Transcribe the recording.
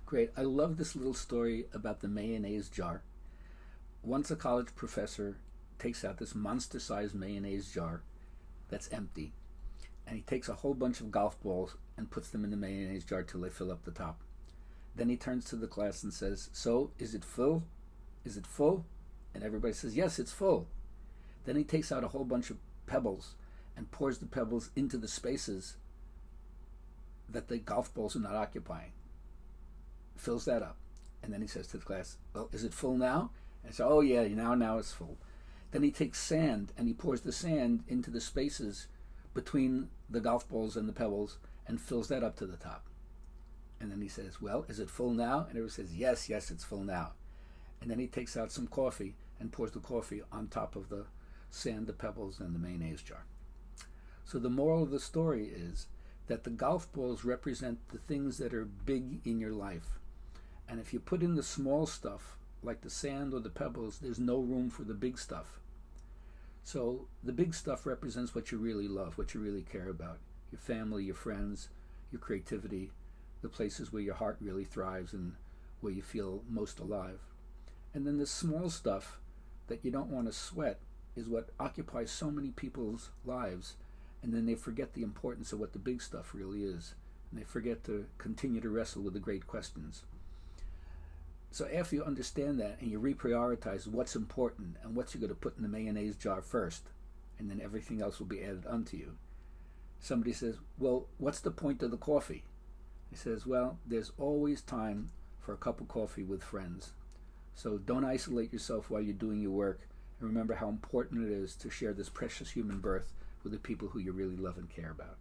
Great. I love this little story about the mayonnaise jar. Once a college professor takes out this monster-sized mayonnaise jar that's empty, and he takes a whole bunch of golf balls and puts them in the mayonnaise jar till they fill up the top. Then he turns to the class and says, "So, is it full? Is it full?" And everybody says, "Yes, it's full." Then he takes out a whole bunch of pebbles and pours the pebbles into the spaces that the golf balls are not occupying. Fills that up. And then he says to the class, "Well, is it full now?" And so, "Oh yeah, now it's full." Then he takes sand and he pours the sand into the spaces between the golf balls and the pebbles and fills that up to the top. And then he says, "Well, is it full now?" And everyone says, yes, it's full now." And then he takes out some coffee and pours the coffee on top of the sand, the pebbles, and the mayonnaise jar. So the moral of the story is that the golf balls represent the things that are big in your life. And if you put in the small stuff, like the sand or the pebbles, there's no room for the big stuff. So the big stuff represents what you really love, what you really care about. Your family, your friends, your creativity, the places where your heart really thrives and where you feel most alive. And then the small stuff that you don't want to sweat is what occupies so many people's lives, and then they forget the importance of what the big stuff really is, and they forget to continue to wrestle with the great questions. So after you understand that and you reprioritize what's important and what you're going to put in the mayonnaise jar first, and then everything else will be added onto you. Somebody says, "Well, what's the point of the coffee?" He says, "Well, there's always time for a cup of coffee with friends. So don't isolate yourself while you're doing your work, and remember how important it is to share this precious human birth with the people who you really love and care about."